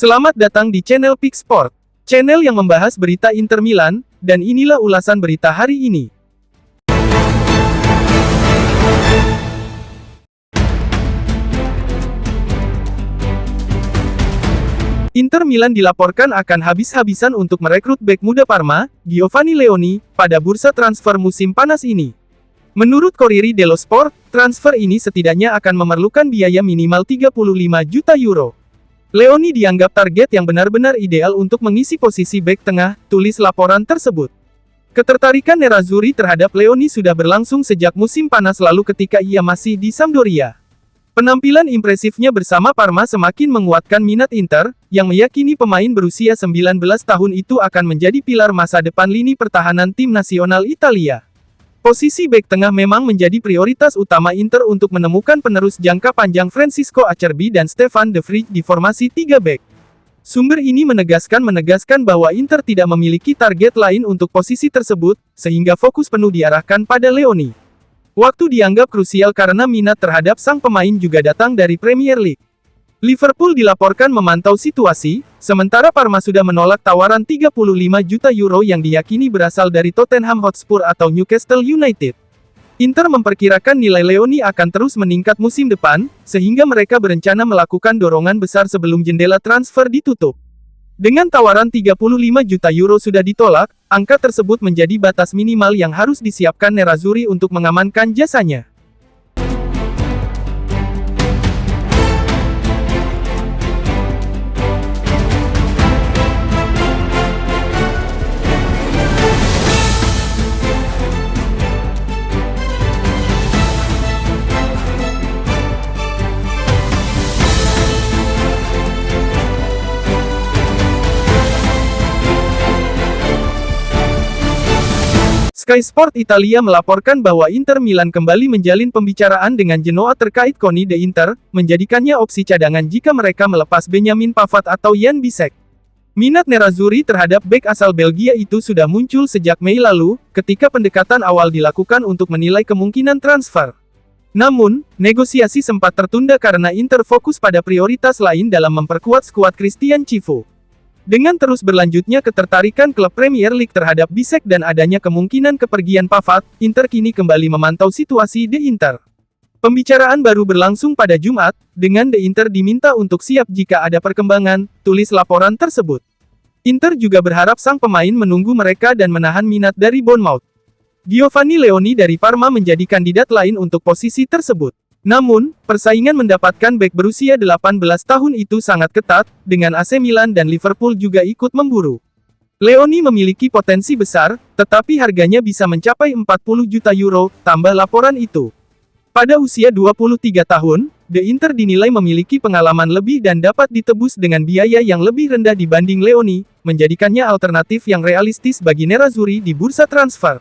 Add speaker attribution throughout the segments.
Speaker 1: Selamat datang di channel Pick Sport, channel yang membahas berita Inter Milan, dan inilah ulasan berita hari ini. Inter Milan dilaporkan akan habis-habisan untuk merekrut bek muda Parma, Giovanni Leoni, pada bursa transfer musim panas ini. Menurut Corriere dello Sport, transfer ini setidaknya akan memerlukan biaya minimal 35 juta euro. Leoni dianggap target yang benar-benar ideal untuk mengisi posisi bek tengah, tulis laporan tersebut. Ketertarikan Nerazzurri terhadap Leoni sudah berlangsung sejak musim panas lalu ketika ia masih di Sampdoria. Penampilan impresifnya bersama Parma semakin menguatkan minat Inter, yang meyakini pemain berusia 19 tahun itu akan menjadi pilar masa depan lini pertahanan tim nasional Italia. Posisi bek tengah memang menjadi prioritas utama Inter untuk menemukan penerus jangka panjang Francisco Acerbi dan Stefan de Vrij di formasi 3 bek. Sumber ini menegaskan bahwa Inter tidak memiliki target lain untuk posisi tersebut, sehingga fokus penuh diarahkan pada Leoni. Waktu dianggap krusial karena minat terhadap sang pemain juga datang dari Premier League. Liverpool dilaporkan memantau situasi, sementara Parma sudah menolak tawaran 35 juta euro yang diyakini berasal dari Tottenham Hotspur atau Newcastle United. Inter memperkirakan nilai Leoni akan terus meningkat musim depan, sehingga mereka berencana melakukan dorongan besar sebelum jendela transfer ditutup. Dengan tawaran 35 juta euro sudah ditolak, angka tersebut menjadi batas minimal yang harus disiapkan Nerazzurri untuk mengamankan jasanya. Sky Sport Italia melaporkan bahwa Inter Milan kembali menjalin pembicaraan dengan Genoa terkait Koni de Inter, menjadikannya opsi cadangan jika mereka melepas Benjamin Pavard atau Jan Bisek. Minat Nerazzurri terhadap bek asal Belgia itu sudah muncul sejak Mei lalu, ketika pendekatan awal dilakukan untuk menilai kemungkinan transfer. Namun, negosiasi sempat tertunda karena Inter fokus pada prioritas lain dalam memperkuat skuad Christian Chivo. Dengan terus berlanjutnya ketertarikan klub Premier League terhadap Bisek dan adanya kemungkinan kepergian Pavard, Inter kini kembali memantau situasi De Inter. Pembicaraan baru berlangsung pada Jumat, dengan De Inter diminta untuk siap jika ada perkembangan, tulis laporan tersebut. Inter juga berharap sang pemain menunggu mereka dan menahan minat dari Bournemouth. Giovanni Leoni dari Parma menjadi kandidat lain untuk posisi tersebut. Namun, persaingan mendapatkan bek berusia 18 tahun itu sangat ketat, dengan AC Milan dan Liverpool juga ikut memburu. Leoni memiliki potensi besar, tetapi harganya bisa mencapai 40 juta euro, tambah laporan itu. Pada usia 23 tahun, De Inter dinilai memiliki pengalaman lebih dan dapat ditebus dengan biaya yang lebih rendah dibanding Leoni, menjadikannya alternatif yang realistis bagi Nerazzurri di bursa transfer.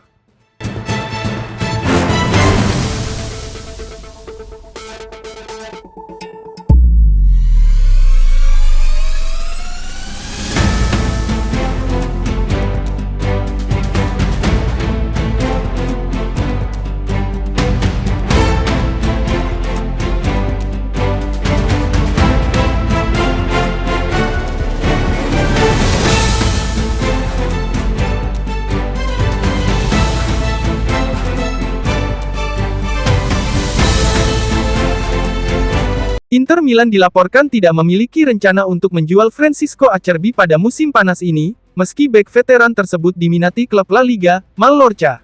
Speaker 1: Inter Milan dilaporkan tidak memiliki rencana untuk menjual Francisco Acerbi pada musim panas ini, meski bek veteran tersebut diminati klub La Liga, Mallorca.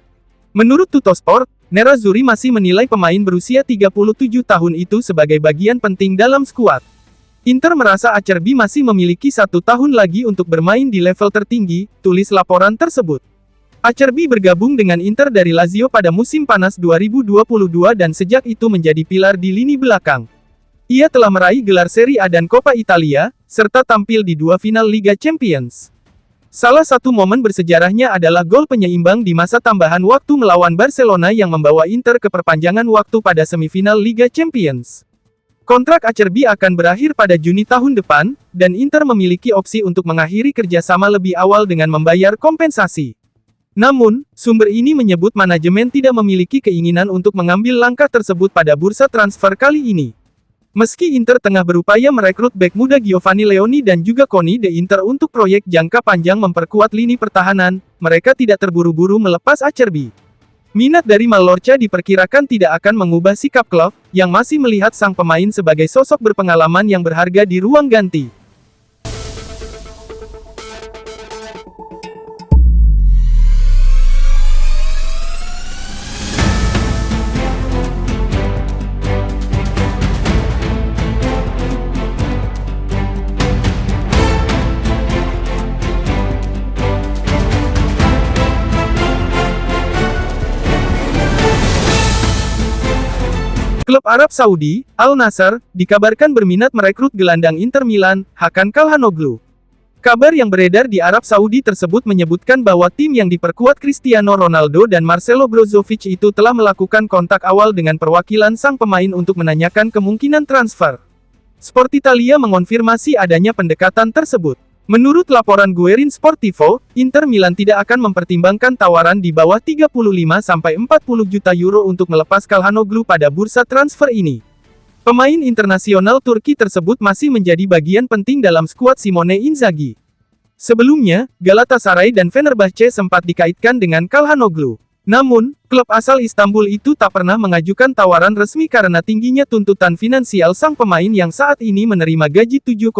Speaker 1: Menurut Tuttosport, Nerazzurri masih menilai pemain berusia 37 tahun itu sebagai bagian penting dalam skuad. Inter merasa Acerbi masih memiliki 1 tahun lagi untuk bermain di level tertinggi, tulis laporan tersebut. Acerbi bergabung dengan Inter dari Lazio pada musim panas 2022 dan sejak itu menjadi pilar di lini belakang. Ia telah meraih gelar Serie A dan Coppa Italia, serta tampil di 2 final Liga Champions. Salah satu momen bersejarahnya adalah gol penyeimbang di masa tambahan waktu melawan Barcelona yang membawa Inter ke perpanjangan waktu pada semifinal Liga Champions. Kontrak Acerbi akan berakhir pada Juni tahun depan, dan Inter memiliki opsi untuk mengakhiri kerjasama lebih awal dengan membayar kompensasi. Namun, sumber ini menyebut manajemen tidak memiliki keinginan untuk mengambil langkah tersebut pada bursa transfer kali ini. Meski Inter tengah berupaya merekrut bek muda Giovanni Leoni dan juga Coni de Inter untuk proyek jangka panjang memperkuat lini pertahanan, mereka tidak terburu-buru melepas Acerbi. Minat dari Mallorca diperkirakan tidak akan mengubah sikap klub, yang masih melihat sang pemain sebagai sosok berpengalaman yang berharga di ruang ganti. Klub Arab Saudi, Al Nassr, dikabarkan berminat merekrut gelandang Inter Milan, Hakan Calhanoglu. Kabar yang beredar di Arab Saudi tersebut menyebutkan bahwa tim yang diperkuat Cristiano Ronaldo dan Marcelo Brozovic itu telah melakukan kontak awal dengan perwakilan sang pemain untuk menanyakan kemungkinan transfer. Sport Italia mengonfirmasi adanya pendekatan tersebut. Menurut laporan Guerin Sportivo, Inter Milan tidak akan mempertimbangkan tawaran di bawah 35–40 juta euro untuk melepas Calhanoglu pada bursa transfer ini. Pemain internasional Turki tersebut masih menjadi bagian penting dalam skuad Simone Inzaghi. Sebelumnya, Galatasaray dan Fenerbahce sempat dikaitkan dengan Calhanoglu. Namun, klub asal Istanbul itu tak pernah mengajukan tawaran resmi karena tingginya tuntutan finansial sang pemain yang saat ini menerima gaji 7,5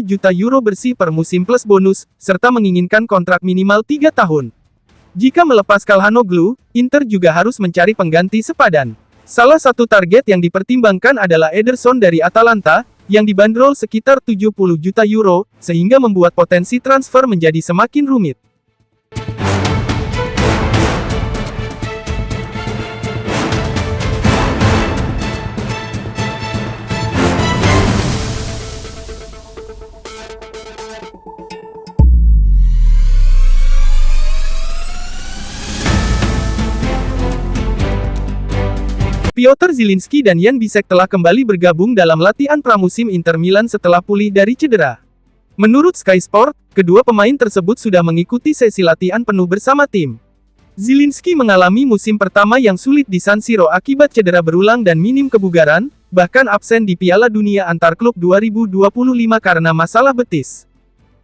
Speaker 1: juta euro bersih per musim plus bonus, serta menginginkan kontrak minimal 3 tahun. Jika melepas Calhanoglu, Inter juga harus mencari pengganti sepadan. Salah satu target yang dipertimbangkan adalah Ederson dari Atalanta, yang dibanderol sekitar 70 juta euro, sehingga membuat potensi transfer menjadi semakin rumit. Piotr Zielinski dan Jan Bisek telah kembali bergabung dalam latihan pramusim Inter Milan setelah pulih dari cedera. Menurut Sky Sport, kedua pemain tersebut sudah mengikuti sesi latihan penuh bersama tim. Zielinski mengalami musim pertama yang sulit di San Siro akibat cedera berulang dan minim kebugaran, bahkan absen di Piala Dunia Antar Klub 2025 karena masalah betis.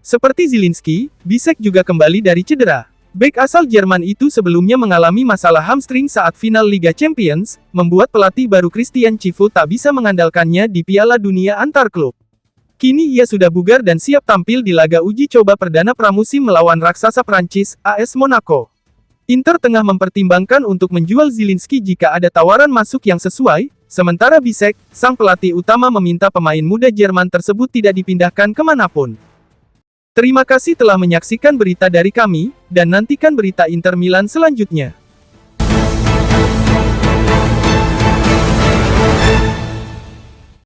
Speaker 1: Seperti Zielinski, Bisek juga kembali dari cedera. Bek asal Jerman itu sebelumnya mengalami masalah hamstring saat final Liga Champions, membuat pelatih baru Christian Chivu tak bisa mengandalkannya di Piala Dunia Antar Klub. Kini ia sudah bugar dan siap tampil di laga uji coba perdana pramusim melawan raksasa Prancis, AS Monaco. Inter tengah mempertimbangkan untuk menjual Zielinski jika ada tawaran masuk yang sesuai, sementara Bisek, sang pelatih utama meminta pemain muda Jerman tersebut tidak dipindahkan kemanapun. Terima kasih telah menyaksikan berita dari kami, dan nantikan berita Inter Milan selanjutnya.